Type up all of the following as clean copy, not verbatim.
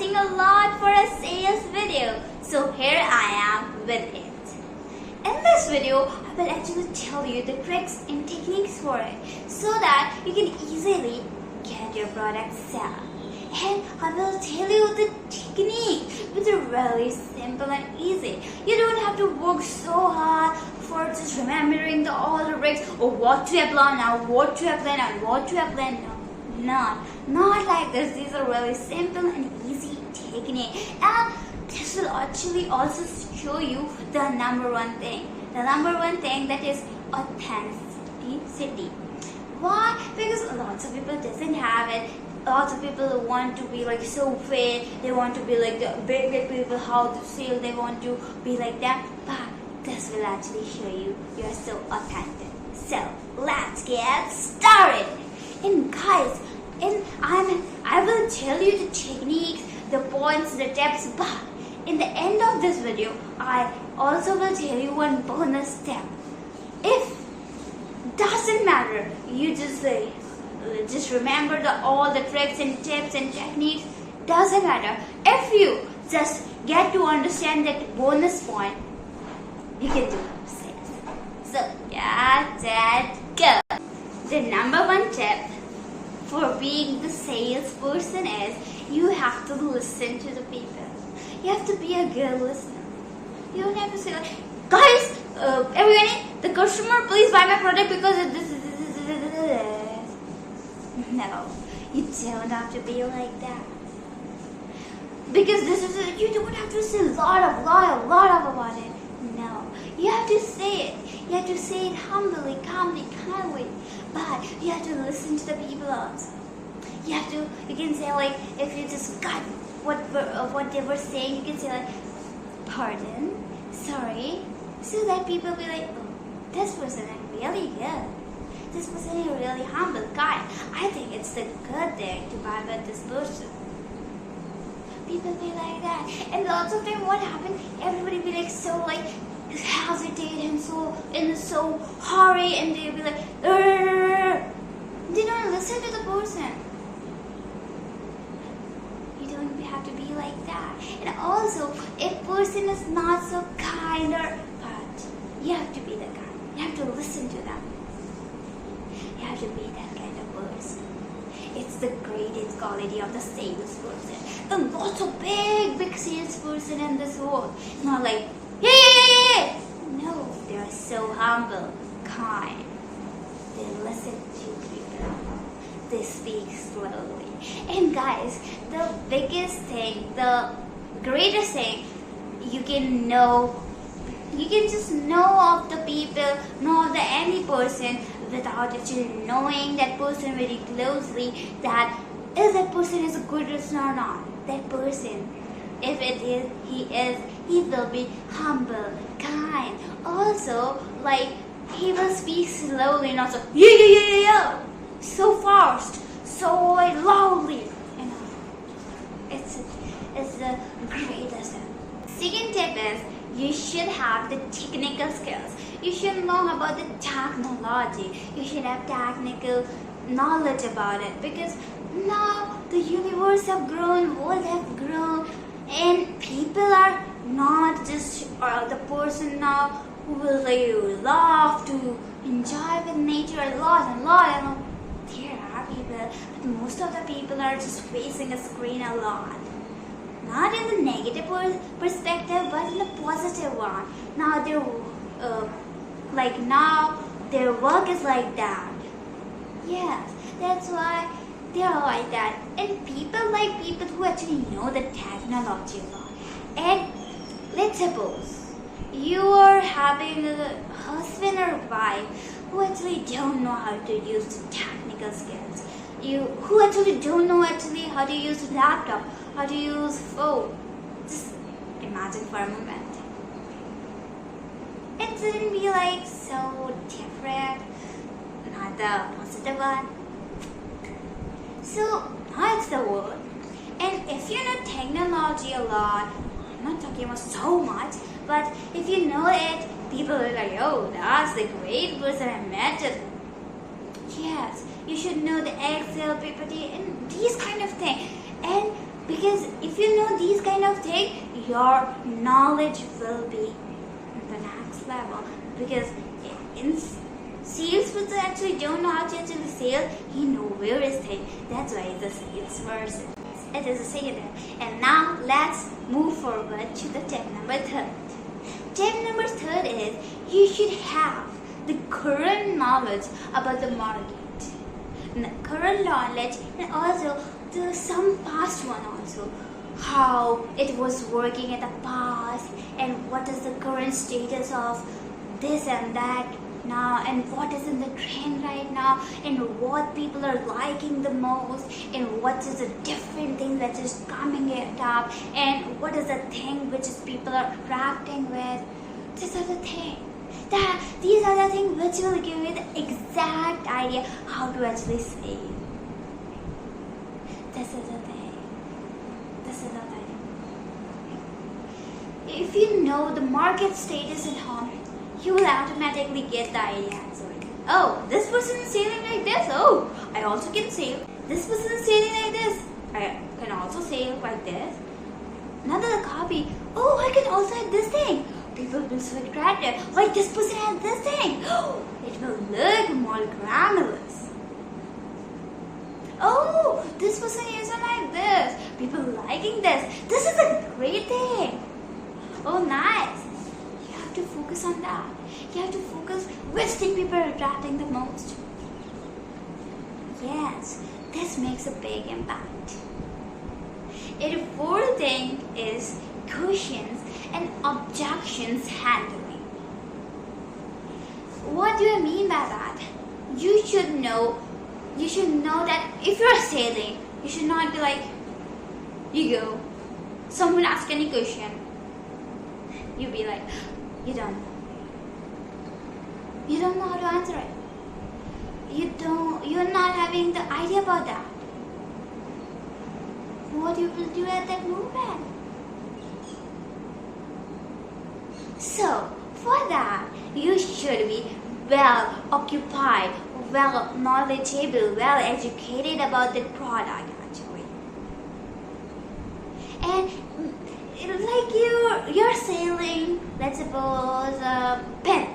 requesting a lot for a sales video, so here I am with it. In this video, I will actually tell you the tricks and techniques for it so that you can easily get your product sold. And I will tell you the technique which are really simple and easy. You don't have to work so hard for just remembering all the tricks or what to apply now, what to apply now, what to apply now. Not like this. These are really simple and easy technique. And this will actually also show you the number one thing. The number one thing, that is authenticity. Why? Because lots of people doesn't have it. Lots of people want to be like so fit. They want to be like the big people, how to sell. They want to be like that. But this will actually show you you're so authentic. So let's get started. And guys, I will tell you the techniques, the points, the tips. But in the end of this video, I also will tell you one bonus step. If doesn't matter, you just remember all the tricks and tips and techniques. Doesn't matter. If you just get to understand that bonus point, you can do sales. So get that go. The number one tip for being the salesperson is you have to listen to the people. You have to be a good listener. You don't have to say like, guys, everybody, the customer, please buy my product because this. No, you don't have to be like that. Because you don't have to say a lot of about it. No, you have to say it. You have to say it humbly, calmly, kindly. But you have to listen to the people also. You can say like, if you just got what they were saying, you can say like, pardon, sorry, so that people be like, oh, this person is really good. This person is a really humble guy. I think it's the good thing to buy with this person. People be like that. And lots of time what happened, everybody be like so like hesitate and so hurry, and they'll be like, "Arr!" They don't listen to the person. You don't have to be like that. And also, if person is not so kind, but you have to be the kind. You have to listen to them. You have to be that kind of person. It's the greatest quality of the salesperson. And lots of big salesperson in this world. Not like, yeah. No, they're so humble, kind. They listen to people. They speak slowly. And guys, the biggest thing, the greatest thing you can just know of the people, know of any person without actually knowing that person very closely, that if that person is a good listener or not. That person, if it is, he will be humble, kind. Also, like, he will speak slowly, not so yeah, so fast, so loudly. You know, it's the greatest. Second tip is you should have the technical skills. You should know about the technology. You should have technical knowledge about it, because now the universe have grown, world have grown, and people are not just the person now who will love to enjoy with nature a lot. There are people, but most of the people are just facing a screen a lot. Not in the negative perspective, but in the positive one. Now their work is like that. Yes, that's why they are like that. And people like people who actually know the technology a lot. And let's suppose you are having a husband or wife who actually don't know how to use the technical skills. Who actually don't know how to use laptop, how to use phone. Just imagine for a moment. It shouldn't be like so different, not the positive one. So now it's the world. And if you know technology a lot, I'm not talking about so much, but if you know it, people are like, oh, that's the great person I met. Yes, you should know the Excel, PPT, and these kind of things. And Because if you know these kind of things, your knowledge will be the next level. Because in salesperson actually don't know how to actually sell, he knows where is thing. That's why it's a salesperson. It is a second tip. And now let's move forward to the tip number 3. Tip number 3 is you should have the current knowledge about the market. Current knowledge and also some past one also. How it was working in the past and what is the current status of this and that now, and what is in the trend right now, and what people are liking the most, and what is the different thing that is coming it up, and what is the thing which is people are crafting with. These are the things. These are the things which will give you the exact idea how to actually sell. This is the thing. This is the thing. If you know the market status at home, you will automatically get the idea. Oh, this person is selling like this. Oh, I also can sell. This person is selling like this. I can also sell like this. Another copy. Oh, I can also have this thing. People will so attractive. Like this person has this thing. Oh, it will look more glamorous. Oh, this person is like this. People liking this. This is a great thing. Oh, nice. You have to focus on that. You have to focus which thing people are attracting the most. Yes, this makes a big impact. And the fourth thing is questions and objections handling. What do I mean by that? You should know that if you're selling, you should not be like, you go, someone asks any question, you be like, you don't know. You don't know how to answer it. You're not having the idea about that. What you will do at that moment. So, for that, you should be well occupied, well knowledgeable, well educated about the product actually. And like you're selling, let's suppose a pen.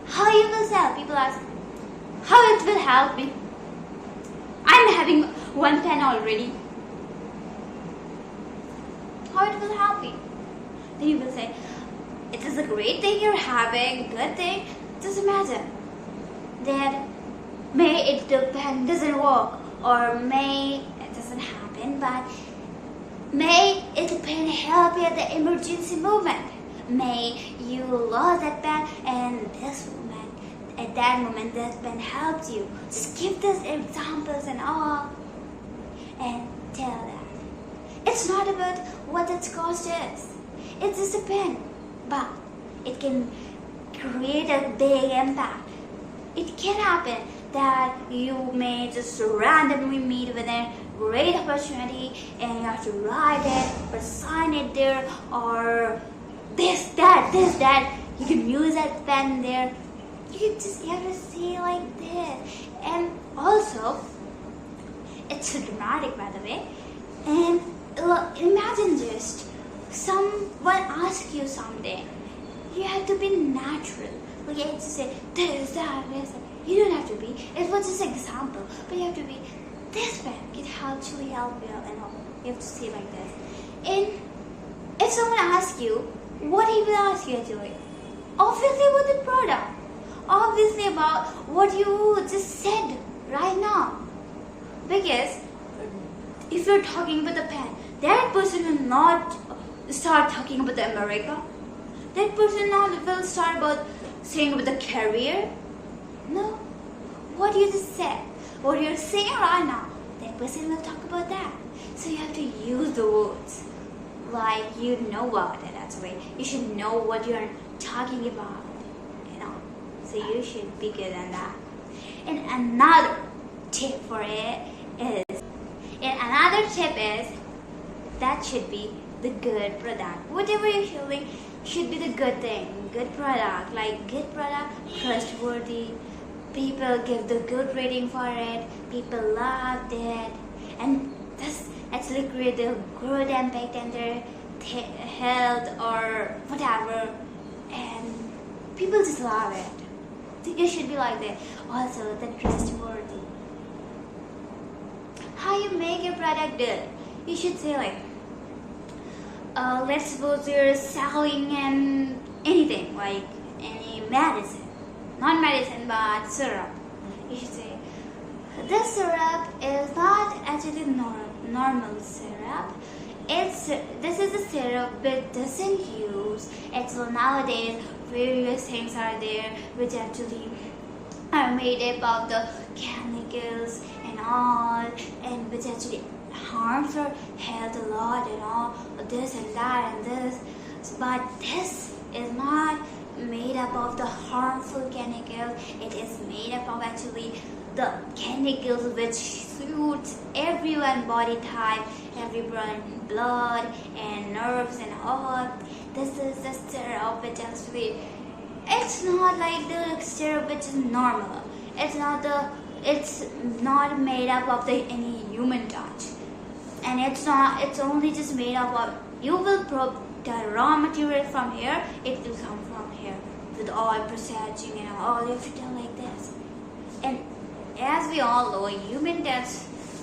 How you will sell? People ask, how it will help me? I'm having one pen already. How it will help me? Then you will say, it is a great thing you're having, good thing. Doesn't matter. That may the pen doesn't work, or may it doesn't happen, but may it pen help you at the emergency moment. May you lost that pen and this moment, at that moment that pen helped you. Just give these examples and all and tell that. It's not about what its cost is. It's just a pen, but it can create a big impact. It can happen that you may just randomly meet with a great opportunity and you have to write it or sign it there or this, that. You can use that pen there. You have to say like this. And also, it's so dramatic by the way. And imagine just someone asks you something. You have to be natural. Like you have to say this, that. You don't have to be. It was just an example, but you have to be. This pen can actually help you, and all. You have to say like this. And if someone asks you, what he will ask you actually? Obviously about the product. Obviously about what you just said right now. Because if you're talking about the pen, that person will not start talking about the America. That person now will start about saying about the career. No. What you just said, what you're saying right now, that person will talk about that. So you have to use the words like you know about it. That's why you should know what you're talking about. So you should be good at that. And another tip for it is, that should be the good product. Whatever you're selling should be the good thing, good product. Like good product, trustworthy. People give the good rating for it. People loved it, and that's actually create a good impact on their health or whatever, and people just love it. It should be like that. Also, the trustworthy. How you make your product good? You should say like, let's suppose you're selling anything like any medicine, not medicine but syrup. You should say, this syrup is not actually normal syrup. This is a syrup which doesn't use. Actually nowadays various things are there which actually are made up of the chemicals and all, and which actually harms our health a lot and all this and that and this. But this is not made up of the harmful chemicals. It is made up of actually the chemicals which suits everyone body type, everyone blood and nerves and all. This is the syrup which actually, it's not like the syrup which is normal. It's not made up of any human touch, and it's only just made up of, you will probe the raw material from here, it will come from here with all processing and all. If you do like this, and as we all know, human touch,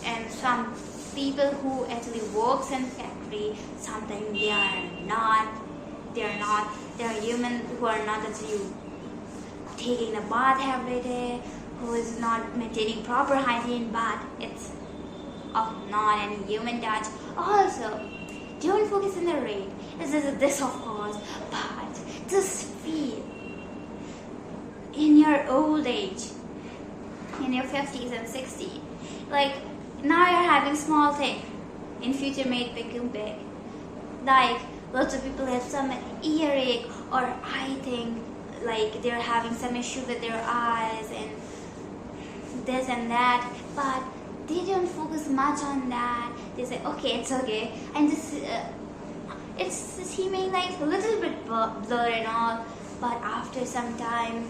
and some people who actually works in factory, sometimes they are human who are not actually taking a bath every day, who is not maintaining proper hygiene, but it's not any human touch. Also, don't focus on the rate. This of course, but just feel in your old age, in your 50s and 60s, like now you're having small thing, in future may it become big. Like lots of people have some earache or eye thing, like they're having some issue with their eyes and this and that, but they don't focus much on that. They say, okay, it's okay, and just it's seeming like a little bit blurred and all, but after some time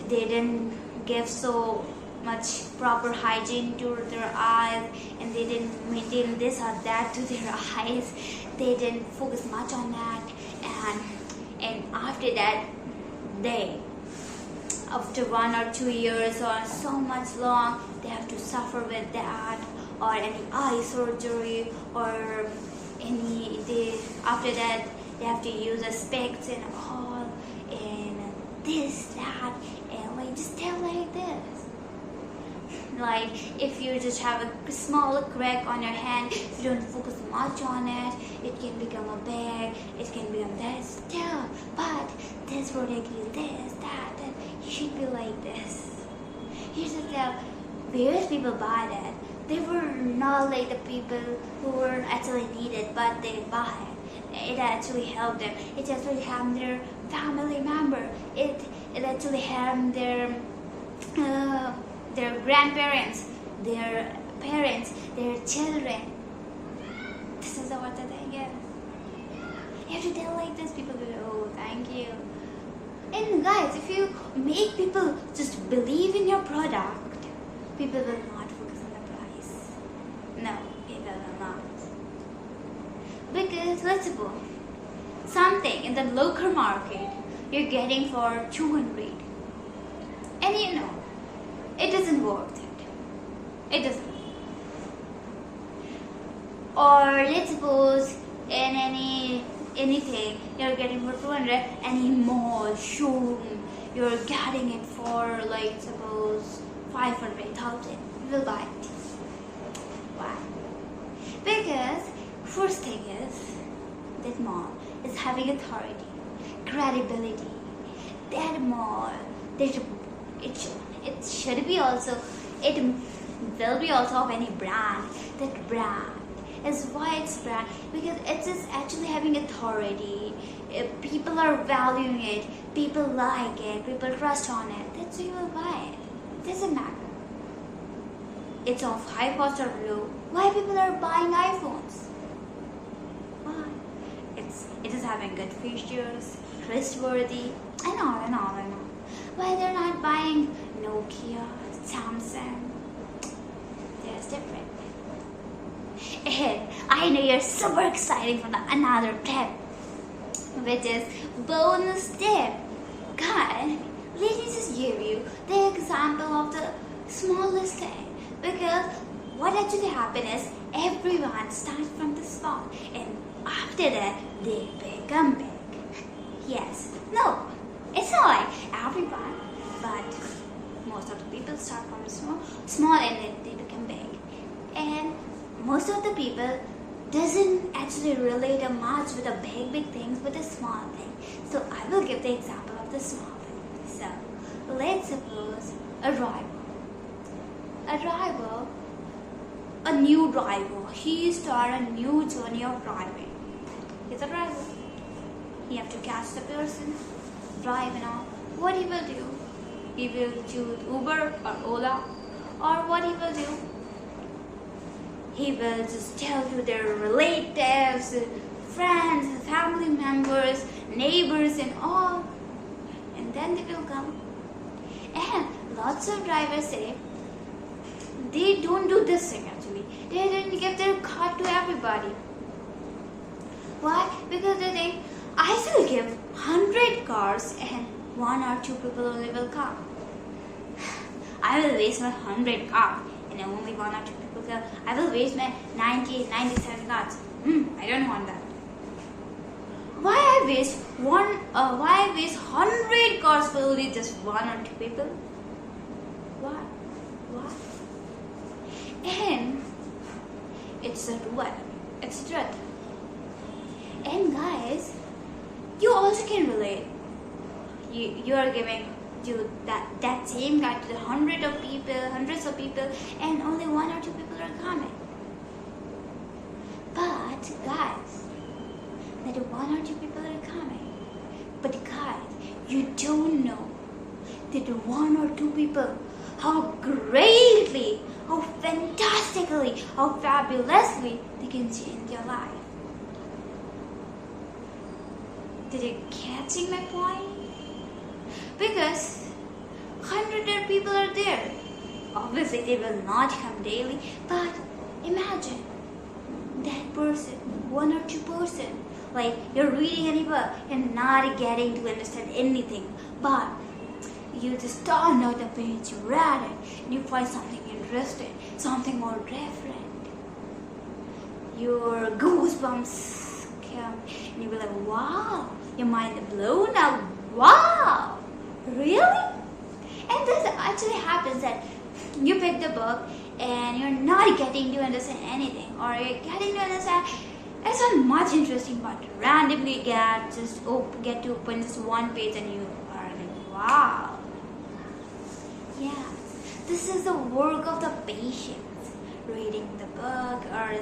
they didn't give so much proper hygiene to their eyes, and they didn't maintain this or that to their eyes. They didn't focus much on that, and after that, after 1 or 2 years or so much long, they have to suffer with that, or any eye surgery, or after that they have to use a specs and all, and this, that, and like just tell like this. Like if you just have a small crack on your hand, if you don't focus much on it, it can become a bag, it can become this, yeah, but this product is this, that, and you should be like this. You should tell various people buy that. They were not like the people who were actually needed, but they buy it. It actually helped them. It actually helped their family member. It actually helped their grandparents, their parents, their children. This is what the thing is. You have to tell like this, people will, oh, thank you. And guys, if you make people just believe in your product, people will not focus on the price. No, people will not. Because let's suppose something in the local market you're getting for 200, and you know it doesn't worth it. It doesn't. Or let's suppose in anything you're getting for 200, any mall, showroom, you're getting it for like suppose 500,000. You will buy it. Why? Because first thing is that mall is having authority, credibility. That mall, it should be also, it will be also of any brand. That brand is why it's brand, because it is actually having authority. People are valuing it, people like it, people trust on it. That's why you will buy it. It doesn't matter. It's of high cost or low. Why people are buying iPhones? Why? It is having good features, trustworthy, and all and all and all. Why they're not buying Nokia, Samsung? There's different. And I I know you're super excited for the another tip, which is bonus tip. Guys, let me just give you the example of the smallest thing, because what actually happens is everyone starts from the small and after that they become big. Yes, no, it's not like everyone, but most of the people start from small and then they become big. And most of the people doesn't actually relate much with the big things with the small thing. So I will give the example of the small thing. So let's suppose a new driver. He start a new journey of driving. He's a driver. He have to catch the person, drive and all. What he will do? He will choose Uber or Ola, or what he will do? He will just tell you their relatives, friends, family members, neighbors and all, and then they will come. And lots of drivers say they don't do this thing actually. They don't give their car to everybody. Why? Because they think I will give 100 cars and 1 or 2 people only will come. I will waste my 100 cars and only 1 or 2 people come. I will waste my 97 cars. I don't want that. Why I waste 100 cars for only just 1 or 2 people? Why? And it's the truth. It's the truth. And guys, you also can relate. You are giving that same guy to the hundreds of people, and only 1 or 2 people are coming. But guys, that 1 or 2 people are coming. But guys, you don't know that 1 or 2 people, how greatly, how fantastically, how fabulously they can change your life. Did you catching my point? Because 100 people are there. Obviously, they will not come daily. But imagine that person, 1 or 2 person, like you're reading any book and not getting to understand anything, but you just turn out the page, you read it, and you find something interesting, something more different. Your goosebumps come, and you'll be like, wow, your mind blown out. Wow, really? And this actually happens that you pick the book and you're not getting to understand anything, or you're getting to understand it's not much interesting, but randomly get to open just 1 page and you are like, wow. Yeah, this is the work of the patience. Reading the book or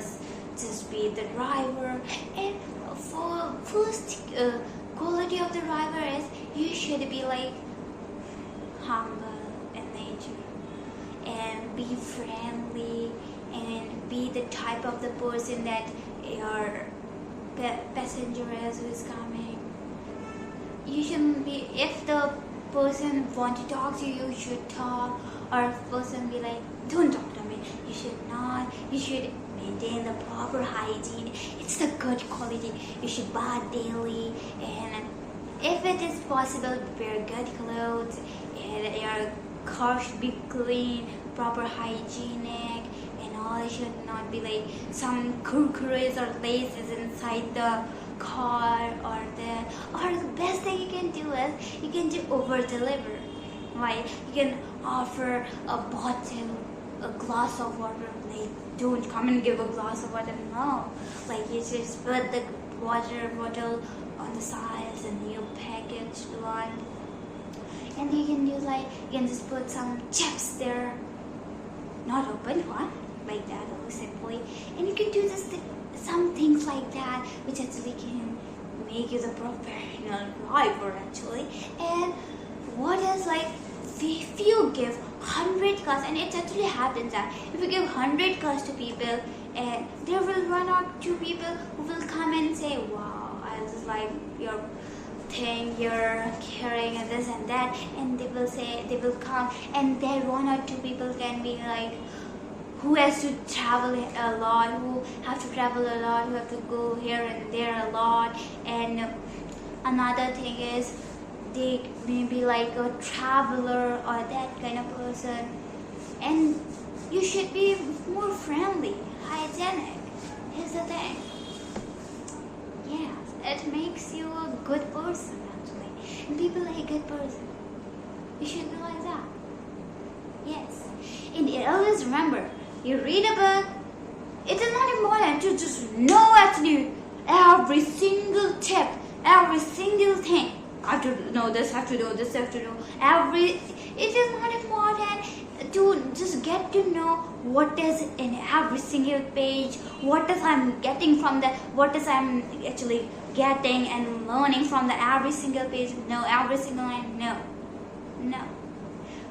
just be the driver. And for first quality of the driver is you should be like humble in nature and be friendly and be the type of the person that your passenger who is coming. You shouldn't be, if the person want to talk to you, you should talk, or if person be like, don't talk to me, you should not. You should maintain the proper hygiene. It's the good quality. You should bath daily, and if it is possible, wear good clothes, and your car should be clean, proper hygienic, and all. It should not be like some kurkures or laces inside the car, or the best thing you can do is you can do over deliver. Right? You can offer a bottle, a glass of water. Like, don't come and give a glass of water. No, like you just put the water bottle on the sides and you package one, and you can use you can just put some chips there, not open one, like that, simply. And you can do just some things like that, which actually can make you the professional driver actually. And what is if you give 100 cars, and it actually happens that if you give 100 cars to people, and there will 1 or 2 people who will come and say, wow, I just like your thing, you're caring and this and that, and they will come, and then 1 or 2 people can be like, who has to travel a lot, who have to travel a lot, who have to go here and there a lot. And another thing is they may be like a traveler or that kind of person. And you should be more friendly, hygienic. Here's the thing. Yes, it makes you a good person actually. And people like a good person. You should be like that. Yes. And always remember, you read a book, it is not important to just know actually every single tip, every single thing. I have to know this, I have to do this, I have to do every. It is not important to just get to know what is in every single page, what is I'm getting from the, what is I'm actually getting and learning from the every single page. No, every single line. No.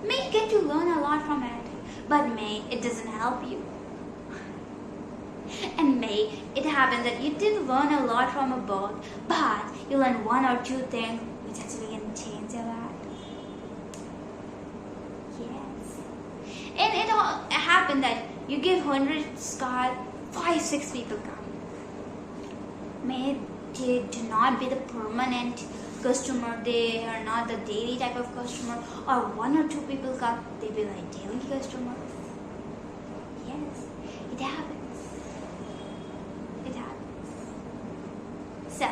May get to learn a lot from it, but may it doesn't help you. And may it happens that you didn't learn a lot from a book, but you learn one or two things which actually can change your life. Yes. And it all happened that you give 100 cards, 5-6 people come. May they do not be the permanent customer, they are not the daily type of customer, or 1 or 2 people come, they be like daily customers. Yes, it happens. So,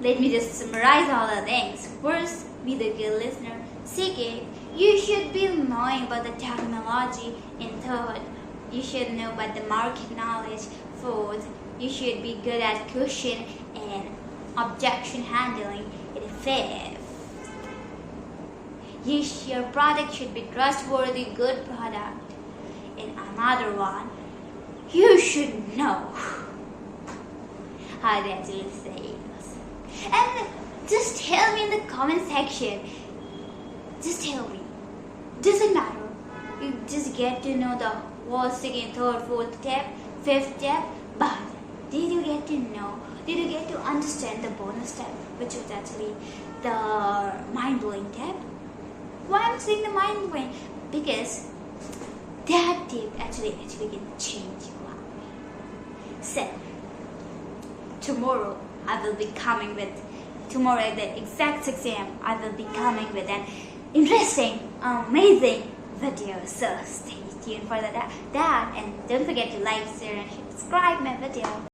let me just summarize all the things. First, be the good listener. Second, you should be knowing about the technology. And third, you should know about the market knowledge. Fourth, you should be good at question and objection handling. And fifth, your product should be trustworthy, good product. And another one, you should know how to actually say it. And just tell me in the comment section. Just tell me. Doesn't matter. You just get to know the first, second, third, fourth step, fifth step. But did you get to know? Did you get to understand the bonus step, which was actually the mind-blowing tip? Why I'm saying the mind-blowing? Because that tip actually can change your life. So, tomorrow I will be coming with, tomorrow at the exact 6 a.m. I will be coming with an interesting, amazing video. So stay tuned for that. And don't forget to like, share, and subscribe my video.